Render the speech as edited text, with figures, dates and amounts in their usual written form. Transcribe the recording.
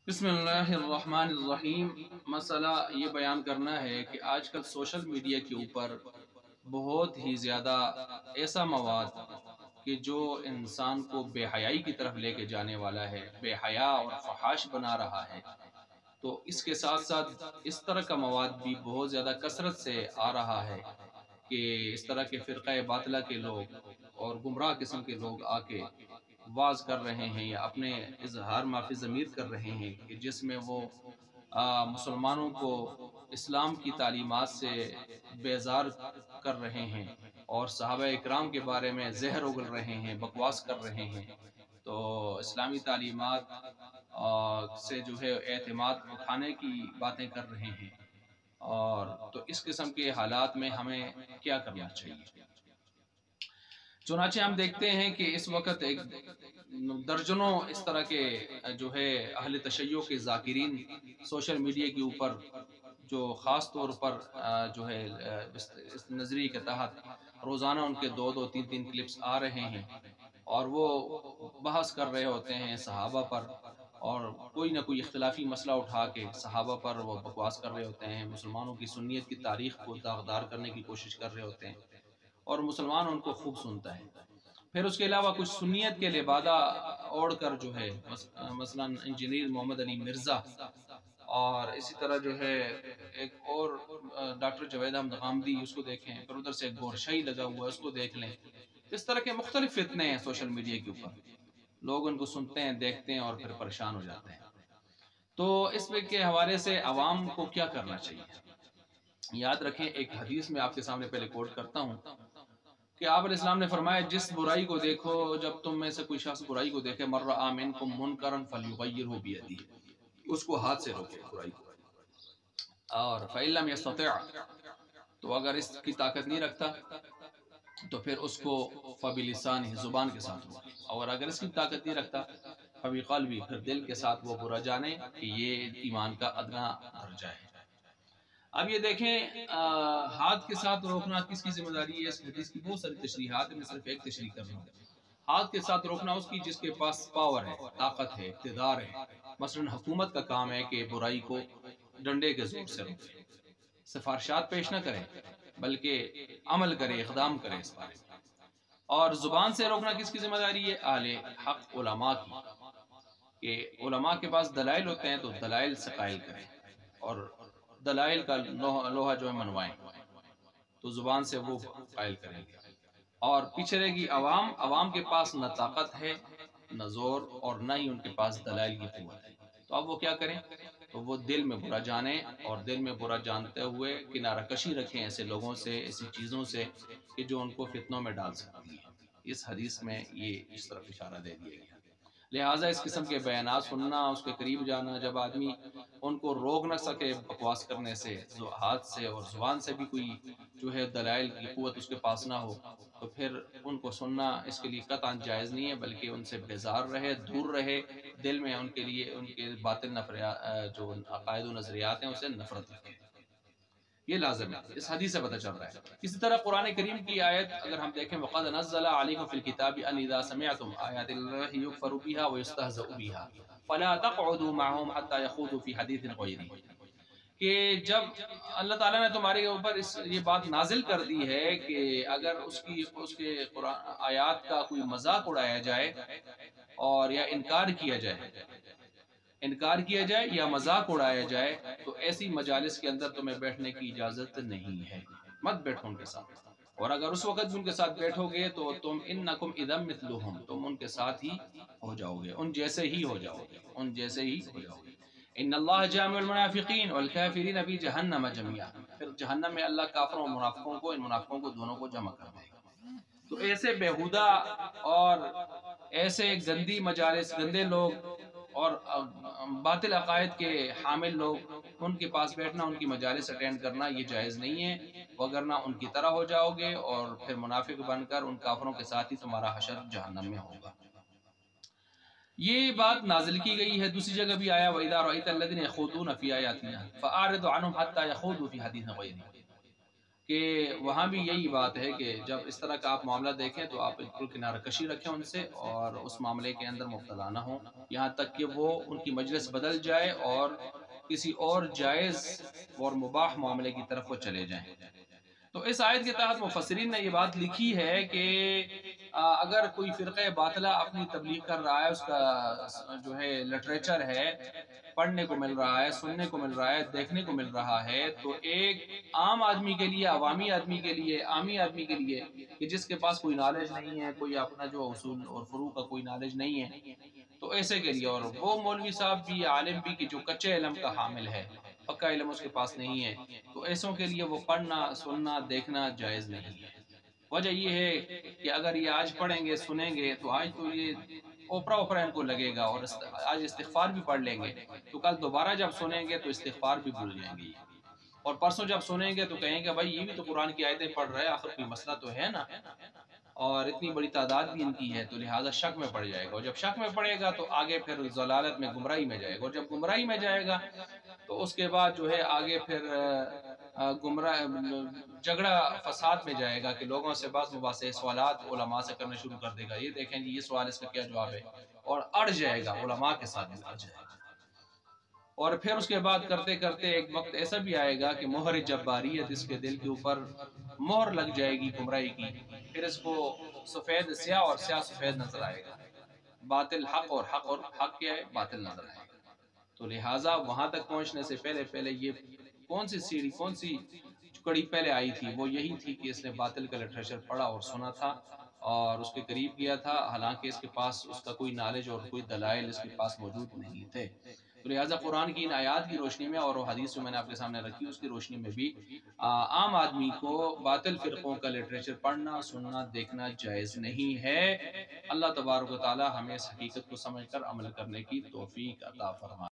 बिस्मिल्लाहिर्रहमानिर्रहीम। मसला ये बयान करना है कि आजकल सोशल मीडिया के ऊपर बहुत ही ज़्यादा ऐसा मवाद कि जो इंसान को बेहयाई की तरफ लेके जाने वाला है, बेहया और फहाश बना रहा है। तो इसके साथ साथ इस तरह का मवाद भी बहुत ज़्यादा कसरत से आ रहा है कि इस तरह के फ़िरक़ा बातिला के लोग और गुमराह किस्म के लोग आके वाज कर रहे हैं या अपने इजहार माफ़ी ज़मीर कर रहे हैं कि जिसमें वो मुसलमानों को इस्लाम की तालीमात से बेजार कर रहे हैं और सहाबा इकराम के बारे में जहर उगल रहे हैं, बकवास कर रहे हैं। तो इस्लामी तालीमात से जो है एतमाद उठाने की बातें कर रहे हैं। और तो इस किस्म के हालात में हमें क्या करना चाहिए? चुनाचे हम देखते हैं कि इस वक्त एक दर्जनों इस तरह के जो है अहले तशय्यो के ज़ाकिरीन सोशल मीडिया के ऊपर जो ख़ास तौर पर जो है इस नज़रिए के तहत रोज़ाना उनके दो दो तीन तीन क्लिप्स आ रहे हैं और वो बहस कर रहे होते हैं सहाबा पर और कोई ना कोई इख्तिलाफी मसला उठा के सहाबा पर वो बकवास कर रहे होते हैं, मुसलमानों की सुन्नियत की तारीख़ को दागदार करने की कोशिश कर रहे होते हैं और मुसलमान उनको खूब सुनता है। फिर उसके अलावा कुछ सुन्नियत के लिबादा ओढ़ कर जो है मसलन इंजीनियर मोहम्मद अली मिर्ज़ा और इसी तरह जो है एक और डॉक्टर जावेद अहमद गामदी, उसको देखें। फिर उधर से एक गोरशाही लगा हुआ है, उसको देख लें। इस तरह के मुख्तलिफ फितने हैं सोशल मीडिया के ऊपर, लोग उनको सुनते हैं, देखते हैं और फिर परेशान हो जाते हैं। तो इस के हवाले से अवाम को क्या करना चाहिए? याद रखें, एक हदीस में आपके सामने पहले कोट करता हूँ कि आप अलैहिस्सलाम ने फरमाया, जिस बुराई को देखो, जब तुम में से कोई शख्स बुराई को देखे, मर्रा मिनकुम मुनकरन फल्युगय्यिरहु बियदिही, उसको हाथ से रोके बुराई को। और फ़इन लम यस्तति', तो अगर इसकी ताकत नहीं रखता तो फिर उसको फ़बिलिसानिही, ज़ुबान के साथ रोके। और अगर इसकी ताकत नहीं रखता फ़बिक़ल्बिही, फिर दिल के साथ वो बुरा जाने कि ये ईमान का अदना दर्जा है। अब ये देखें, हाथ के साथ रोकना किसकी जिम्मेदारी है? इस हदीस की बहुत सारी तशरीहात है, मैं सिर्फ एक तशरीह कर रहा हूँ। हाथ के साथ रोकना उसकी जिसके पास पावर है, ताकत है, इक़्तिदार है। मसलन हुकूमत का काम है कि बुराई को डंडे के जोर से रोके, सिफारिशात पेश न करे बल्कि अमल करे, इक़दाम करे इस बारे में। और ज़ुबान से रोकना किसकी जिम्मेदारी है? आले हक़ उलमा की, कि उलमा के पास दलाइल होते हैं तो दलाइल से कायल करें और दलाइल का लोहा जो है मनवाएं, तो ज़ुबान से वो कायल करेंगे। और पीछे रहेगी अवाम, अवाम के पास न ताकत है, न ज़ोर और न ही उनके पास दलाइल की क़ुव्वत है। तो अब वो क्या करें? तो वो दिल में बुरा जाने और दिल में बुरा जानते हुए किनारा कशी रखें ऐसे लोगों से, ऐसी चीज़ों से कि जो उनको फितनों में डाल सकती है। इस हदीस में ये इस तरफ इशारा दे दिया गया। लिहाजा इस किस्म के बयानात सुनना, उसके करीब जाना, जब आदमी उनको रोक न सके बकवास करने से, जो हाथ से और ज़ुबान से भी कोई जो है दलाइल की क़ुव्वत उसके पास ना हो, तो फिर उनको सुनना इसके लिए कतई जायज़ नहीं है, बल्कि उनसे बेजार रहे, दूर रहे, दिल में उनके लिए उनके बातिल जो अक़ायद व नज़रियात हैं उससे नफ़रत रखें। ये लाज़िम है, इस हदीस से पता चल रहा है। इसी तरह कुरान करीम की आयत अगर हम देखें, वक़द नज़्ज़ल अलैकुम फ़िल किताबि अन इज़ा समिअतुम आयातिल्लाहि युकफ़रु बिहा व युस्तहज़अु बिहा फ़ला तक़उदू मअहुम हत्ता यख़ूदू फ़ी हदीथिन ग़ैरिही, कि जब अल्लाह ताला ने तुम्हारे ऊपर ये बात नाजिल कर दी है कि अगर उसके कुरान आयात का कोई मजाक उड़ाया जाए और या इनकार किया जाए या मजाक उड़ाया जाए, तो ऐसी मजालिस के अंदर तुम्हें बैठने की इजाज़त नहीं है, मत बैठो उनके साथ। और अगर उस वक़्त भी उनके साथ बैठोगे तो तुम इन्नकुम इदम मिथलुहुम, तुम उनके साथ ही हो जाओगे, उन जैसे ही हो जाओगे। इन्नल्लाह जामिउल मुनाफ़िक़ीन वल काफ़िरीन फ़ी जहन्नम जमीआ, फिर जहन्नम में अल्लाह काफ़िरों और मुनाफ़िकों को, इन मुनाफ़िकों को दोनों को जमा कर देगा। तो ऐसे बेहुदा और ऐसे गंदी मजालिस, गंदे लोग और बातिल अक़ायद के हामिल लोग, उनके पास बैठना, उनकी मजालिस अटेंड करना ये जायज़ नहीं है, वगरना उनकी तरह हो जाओगे और फिर मुनाफिक बनकर उन काफिरों के साथ ही तुम्हारा हशर जहन्नम में होगा। ये बात नाजिल की गई है। दूसरी जगह भी आया, वइज़ा रअयतल्लज़ीना यख़ूदूना फ़ी आयातिना फ़अरिद अन्हुम हत्ता यख़ूदू फ़ी हदीसिन ग़ैरिही, کہ وہاں بھی یہی بات ہے کہ جب اس طرح کا آپ معاملہ دیکھیں تو آپ بالکل کنارہ کشی رکھیں ان سے، اور اس معاملے کے اندر مبتلا نہ ہوں یہاں تک کہ وہ ان کی مجلس بدل جائے اور کسی اور جائز اور مباح معاملے کی طرف وہ چلے جائیں۔ تو اس آیت کے تحت مفسرین نے یہ بات لکھی ہے کہ اگر کوئی فرقہ باطلہ اپنی تبلیغ کر رہا ہے، اس کا جو ہے لٹریچر ہے، پڑھنے کو مل رہا ہے، سننے کو مل رہا ہے، دیکھنے کو مل رہا ہے، تو ایک عام آدمی کے لیے، عوامی آدمی کے لیے، عامی آدمی کے لیے کہ جس کے پاس کوئی نالج نہیں ہے، کوئی اپنا جو اصول اور فروع کا کوئی نالج نہیں ہے، تو ایسے کے لیے، اور وہ مولوی صاحب بھی، عالم بھی کہ جو کچے علم کا حامل ہے، پکا علم اس کے پاس نہیں ہے، تو ایسوں کے لیے وہ پڑھنا، سننا، دیکھنا جائز نہیں ہے۔ وجہ یہ ہے کہ اگر یہ آج پڑھیں گے، سنیں گے، تو آج تو یہ اوپرا اوپرا ان کو لگے گا، اور آج استغفار بھی پڑھ لیں گے، تو کل دوبارہ جب سنیں گے تو استغفار بھی بھول جائیں گے یہ، اور پرسوں جب سنیں گے تو کہیں گے بھائی یہ بھی تو قرآن کی آیتیں پڑھ رہے ہیں، آخر کوئی مسئلہ تو ہے نا، اور اتنی بڑی تعداد بھی ان کی ہے، تو لہٰذا شک میں پڑ جائے گا، اور جب شک میں پڑے گا تو آگے پھر ضلالت میں، گمراہی میں جائے گا، اور جب گمراہی میں جائے گا تو اس کے بعد جو ہے آگے پھر گمراہ جھگڑا فساد میں جائے گا، کہ لوگوں سے بحث مباحثے، سوالات علماء سے کرنا شروع کر دے گا، یہ دیکھیں جی یہ سوال اس کا کیا جواب ہے، اور اڑ جائے گا، علماء کے ساتھ بھی اڑ جائے گا، اور پھر اس کے بعد کرتے کرتے ایک وقت ایسا بھی آئے گا کہ مہر جباریت اس کے دل کے اوپر مہر لگ جائے گی گمراہی کی، پھر اس کو سفید سیاہ اور سیاہ سفید نظر آئے گا، باطل حق اور حق اور حق کیا ہے باطل نظر آئے گا۔ تو لہٰذا وہاں تک پہنچنے سے پہلے پہلے یہ کون سی سیڑھی، کون سی کڑی پہلے آئی تھی، وہ یہی تھی کہ اس نے باطل کا لٹریچر پڑھا اور سنا تھا، اور اس کے قریب گیا تھا، حالانکہ اس کے پاس اس کا کوئی نالج اور کوئی دلائل اس کے پاس موجود نہیں تھے۔ تو لہٰذا قرآن کی ان آیات کی روشنی میں، اور وہ حدیث جو میں نے آپ کے سامنے رکھی اس کی روشنی میں بھی عام آدمی کو باطل فرقوں کا لٹریچر پڑھنا، سننا، دیکھنا جائز نہیں ہے۔ اللہ تبارک و تعالی ہمیں اس حقیقت کو سمجھ کر عمل کرنے کی توفیق عطا فرمائے۔